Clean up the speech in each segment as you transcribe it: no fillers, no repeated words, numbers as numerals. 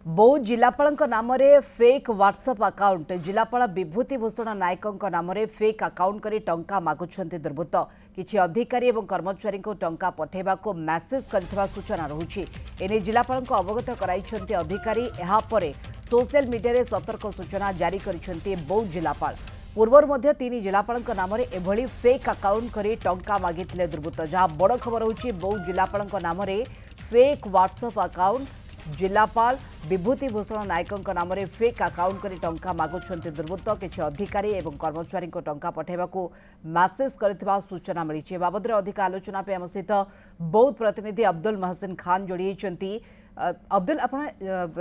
बौद्ध जिलापाल नाम फेक व्हाट्सएप अकाउंट जिलापाल विभूति भूषण नायक नाम फेक अकाउंट कर टंका मागुंट दुर्बृत्त किसी अधिकारी और कर्मचारी को टंका पठेबा को मैसेज कर सूचना रही एने जिलापाल अवगत कराई अधिकारी यापर सोशल मीडिया सतर्क सूचना जारी कर बौद्ध जिलापाल पूर्वर तीन जिलापाल नाम एभली फेक अकाउंट कर टंका मागिथिले दुर्बृत्त जहाँ बड़ खबर होची बौद्ध जिलापाल नाम फेक व्हाट्सएप अकाउंट जिलापाल विभूति भूषण नायक नाम फेक अकाउंट कर टंका मागुंट दुर्बृत्त किसी अधिकारी और कर्मचारी को टंका पठेबा को मैसेज कर सूचना मिली बाबद अधिक आलोचना पे आम सहित बौद्ध प्रतिनिधि अब्दुल महसिन खान जोड़ी होती। अब्दुल आप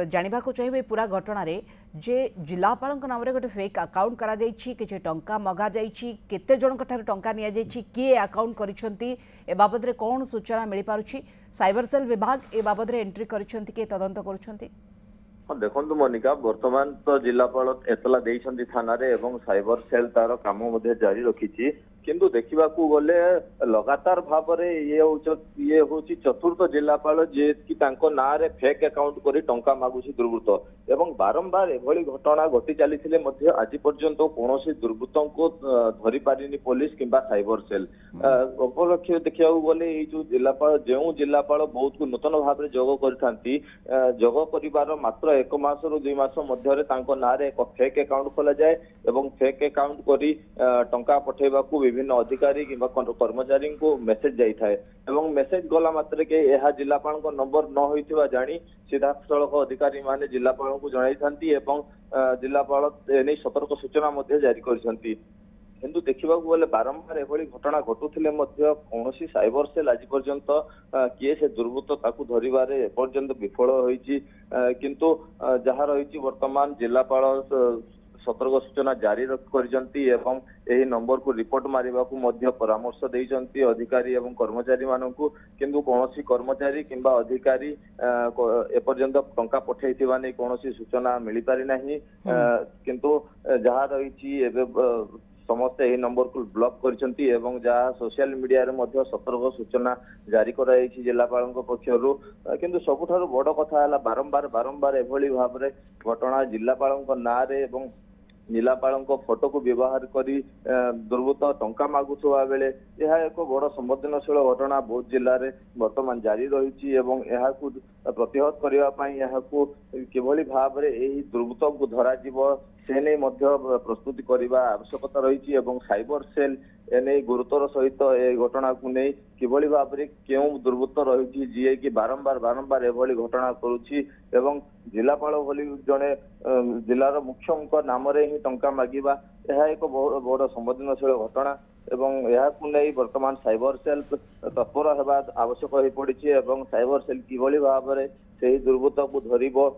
जानवा चाहिए पूरा घटना रे जे जिलापाल नाम गोटे फेक अकाउंट करा किसी टंका मगा केते जन टंका नि किए अकाउंट करिसेंती ए बाबद कौन सूचना मिल पारुछि साइबर सेल विभाग ए बाबद एंट्री करिसेंती के तदंत करुछंती। हाँ देखो मोनिका वर्तमान तो जिलापाल एतला देइछंती थाना रे एवं साइबर सेल तार काम जारी रखी किंतु देखा गले लगातार भाव ये हूँ चतुर्थ जिलापाल जे कि ना रे फेक अकाउंट करी टंका मागुची दुर्बृत्त एवं बारंबार एभली घटना घटी चली आज पर्यंत कौन दुर्बृत्त को धरी पारिनी पुलिस किंबा साइबर सेल उपलक्ष्य देखा गले जो जिलापाल बहुत को नूतन भाव में जोग करथांती जोग करिवार मात्र 1 मास रु 2 मास मध्य ना रे एक फेक अकाउंट खोला जाए एवं फेक अकाउंट करी टंका पठेबा को विभिन्न अधिकारी किंबा कर्मचारी को मेसेज जाए एवं मेसेज गला मात्र के यह जिलापाल नंबर न होइथिबा जानी सीधा सड़क अधिकारी माने जिलापाल को जणाई थांती एवं जिलापाल एने सतर्क सूचना मध्य जारी करछंती किंतु देखा गले बारंबार एभली घटना घटुले कौन साइबर सेल आज पर्यंत किए से दुर्बृत्त ताकू धरवे एपर्यंत विफल होइछि किंतु जहाँ रही वर्तमान जिलापाल सतर्क सूचना जारी करिसेंती एवं यही नंबर को रिपोर्ट मारिबा को मध्य परामर्श देइसेंती अधिकारी एवं कर्मचारी मानकू किंतु कौन कर्मचारी किंबा अधिकारी एपर्यंत टंका पठेइथिबा नै कौन सूचना मिल पारि नाही किंतु जहाँ रही समस्त यही नंबर को ब्लॉक करछंती एवं जहाँ सोशल मीडिया रे मध्य सतर्क सूचना जारी कराई जिलापाल पक्षरु किंतु सबुठारु बड़ कथा है बारंबार एभली भाव में घटना जिलापाल ना रे एवं जिलापाल फोटो को व्यवहार करी दुर्बृत्त टंका मागुवा बेले यह एक बड़ संवेदनशील घटना बौद्ध जिले में वर्तमान जारी रही यह प्रतिहत करने किभली भाव में यही दुर्बृत्त को धरा से नहीं प्रस्तुति करने आवश्यकता रही साइबर सेल एने गुरुतर सहित ए घटना को नहीं किभली भाव में क्यों दुर्बृत्त रही जी कि बारंबार एभली घटना करुच्ची एवं जिलापाल भली जड़े जिलार मुख्य नाम ही टंका मागिबा यह एक बड़ संवेदनशील घटना एवं यह नहीं वर्तमान साइबर सेल तत्पर होगा आवश्यक हो पड़ी साइबर सेल किभली भाव में से दुर्बृत्त को धरिबो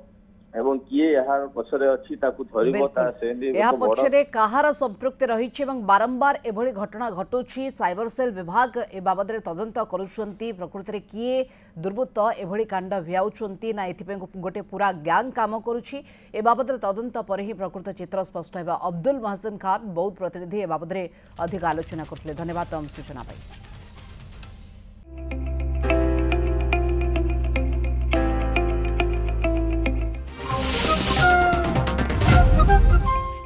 एवं किए यार पछरे अछि ताकू धरिबो ता सेंदी या पछरे कहार संपृक्त रही बारंबार एभली घटना घटुछि साइबर सेल विभाग ए बाबद रे तदंत करूछंती प्रकृति रे किए दुर्बृत्त एभली कांड भियाउछंती ना एथिपे गोटे पूरा गैंग काम करूछि ए बाबद रे तदंत पर ही प्रकृत चित्र स्पष्ट हेबा। अब्दुल महसिन खान बौद्ध प्रतिनिधि ए बाबद रे अधिक आलोचना करथिले। धन्यवाद तम सूचना पाई।